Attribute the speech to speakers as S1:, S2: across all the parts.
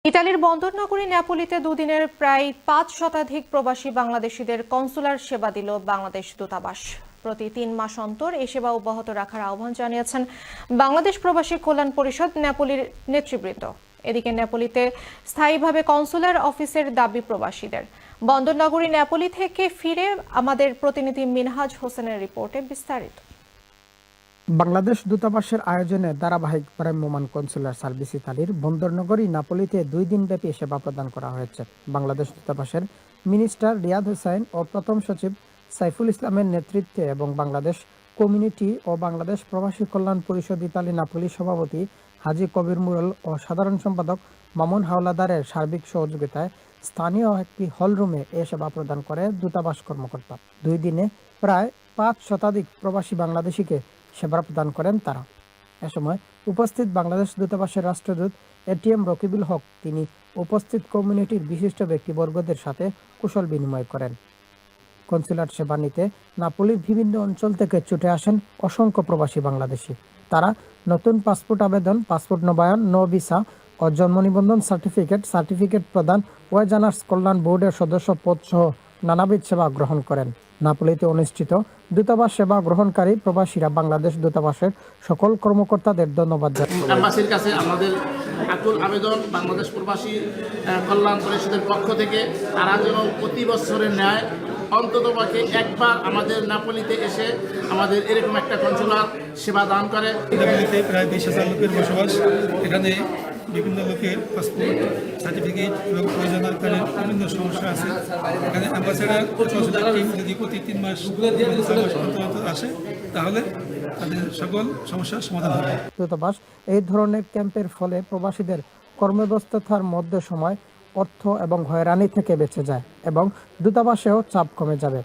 S1: ইতালির বন্দরনগরী নেপোলিতে দুদিনের প্রায় ৫ শতাধিক প্রবাসী বাংলাদেশিদের কনসুলার সেবা দিল বাংলাদেশ দূতাবাস। প্রতি ৩ মাস অন্তর এই সেবা অব্যাহত রাখার আহ্বান জানিয়েছেন বাংলাদেশ প্রবাসী কল্যাণ পরিষদ নেপোলির নেতৃবৃন্দ। এদিকে নেপোলিতে স্থায়ীভাবে কনসুলার অফিসের দাবি প্রবাসীদের। বন্দরনগরী নেপোলি থেকে ফিরে আমাদের প্রতিনিধি মিনহাজ হোসেনের রিপোর্টে বিস্তারিত।
S2: বাংলাদেশ দূতাবাসের আয়োজনে ধারাবাহিক ভ্রাম্যমাণ কনসুলার সার্ভিস ইতালির বন্দরনগরী নাপোলিতে 2 দিনব্যাপী সেবা প্রদান করা হয়েছে। বাংলাদেশ দূতাবাসের মিনিস্টার রিয়াদ হোসাইন ও প্রথম সচিব সাইফুল ইসলামের নেতৃত্বে এবং বাংলাদেশ কমিউনিটি ও বাংলাদেশ প্রবাসী কল্যাণ পরিষদ ইতালি নাপোলি সভাপতি হাজি কবির মুরল ও সাধারণ সম্পাদক মামুন হাওলাদারের সার্বিক সহযোগিতায় স্থানীয় একটি হলরুমে এ সেবা প্রদান করে দূতাবাস কর্মকর্তা। 2 দিনে প্রায় 5 শতাধিক প্রবাসী বাংলাদেশিকে সেবা প্রদান করেন তারা। এ সময় উপস্থিত বাংলাদেশ দূতাবাসের রাষ্ট্রদূত এটিএম রকিবুল হক তিনি উপস্থিত কমিউনিটির বিশিষ্ট ব্যক্তিবর্গদের সাথে কুশল বিনিময় করেন। কনসুলার সেবা নিতে নাপোলির বিভিন্ন অঞ্চল থেকে ছুটে আসেন অসংখ্য প্রবাসী বাংলাদেশি। তারা নতুন পাসপোর্ট আবেদন, পাসপোর্ট নবায়ন, নো ভিসা ও জন্ম নিবন্ধন সার্টিফিকেট প্রদান, ওয়েজানার্স কল্যাণ বোর্ডের সদস্য পদ সহ নানাবিধ সেবা গ্রহণ করেন। নাপোলিতে অনুষ্ঠিত দূতাবাস সেবা গ্রহণকারী প্রবাসীরা বাংলাদেশ দূতাবাসের সকল কর্মকর্তাদের ধন্যবাদ জানান।
S3: এম্বাসির কাছে আমাদের আকুল আবেদন, বাংলাদেশ প্রবাসী কল্যাণ পরিষদের পক্ষ থেকে তারা যেন প্রতি বছরের ন্যায় অন্ততপক্ষে একবার আমাদের নাপোলিতে এসে আমাদের এরকম একটা কনসুলার সেবা দান করে।
S4: নাপোলিতে প্রায় 20,000 লোকের বসবাস। এখানে বিভিন্ন লোকের পাসপোর্ট, সার্টিফিকেট এবং প্রয়োজনীয়তার বিভিন্ন সমস্যা আছে। এখানে অ্যাম্বাসেডার টিম যদি প্রতি 3 মাস অন্তর আসে তাহলে তাদের সকল সমস্যার সমাধান হবে।
S2: দূতাবাস এই ধরনের ক্যাম্পের ফলে প্রবাসীদের কর্মব্যস্ততার মধ্যে সময়, অর্থ এবং হয়রানি থেকে বেঁচে যায় এবং দূতাবাসেও চাপ কমে যাবে।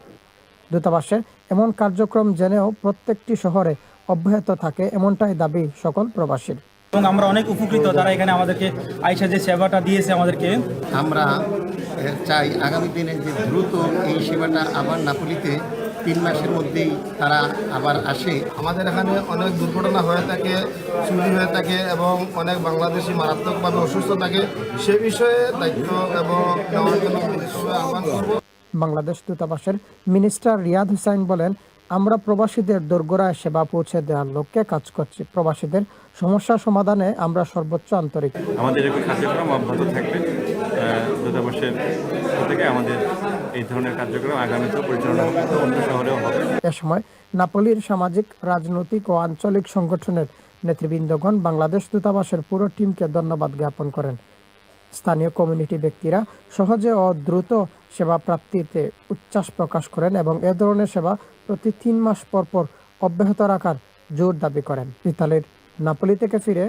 S2: দূতাবাসের এমন কার্যক্রম জেনেও প্রত্যেকটি শহরে অব্যাহত থাকে, এমনটাই দাবি সকল প্রবাসীর।
S5: এবং আমরা অনেক উপকৃত তারা এখানে আমাদেরকে আইসা যে সেবাটা দিয়েছে আমাদেরকে।
S6: আমরা চাই আগামী দিনে যে দ্রুত এই সেবাটা আবার নাপোলিতে 3 মাসের মধ্যেই তারা আবার আসে।
S7: আমাদের এখানে অনেক দুর্ঘটনা হয়ে থাকে, চুরি হয়ে থাকে এবং অনেক বাংলাদেশি মারাত্মকভাবে অসুস্থ থাকে। সে বিষয়ে দায়িত্ব এবং নেওয়ার জন্য আহ্বান করব।
S2: বাংলাদেশ দূতাবাসের মিনিস্টার রিয়াদ হোসাইন বলেন, আমরা প্রবাসীদের দোরগোড়ায় সেবা পৌঁছে দেওয়ার লক্ষ্যে কাজ করছি। প্রবাসীদের সমস্যা সমাধানে আমরা সর্বোচ্চ আন্তরিক।
S8: আমাদের এরকম কার্যক্রম অব্যাহত থাকবে। দূতাবাসের থেকে আমাদের এই ধরনের কার্যক্রম আগামীতেও পরিচালনা হবে, অন্য শহরেও হবে।
S2: এ সময় নাপোলির সামাজিক, রাজনৈতিক ও আঞ্চলিক সংগঠনের নেতৃবৃন্দগণ বাংলাদেশ দূতাবাসের পুরো টিমকে ধন্যবাদ জ্ঞাপন করেন। স্থানীয় কমিউনিটি ব্যক্তিরা সহজে ও দ্রুত সেবা প্রাপ্তিতে উচ্ছ্বাস প্রকাশ করেন এবং এ ধরনের সেবা প্রতি 3 মাস পর অব্যাহত রাখার জোর দাবি করেন। ইতালির নাপোলি থেকে ফিরে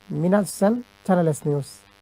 S2: Minhaj Hossain, channel S news.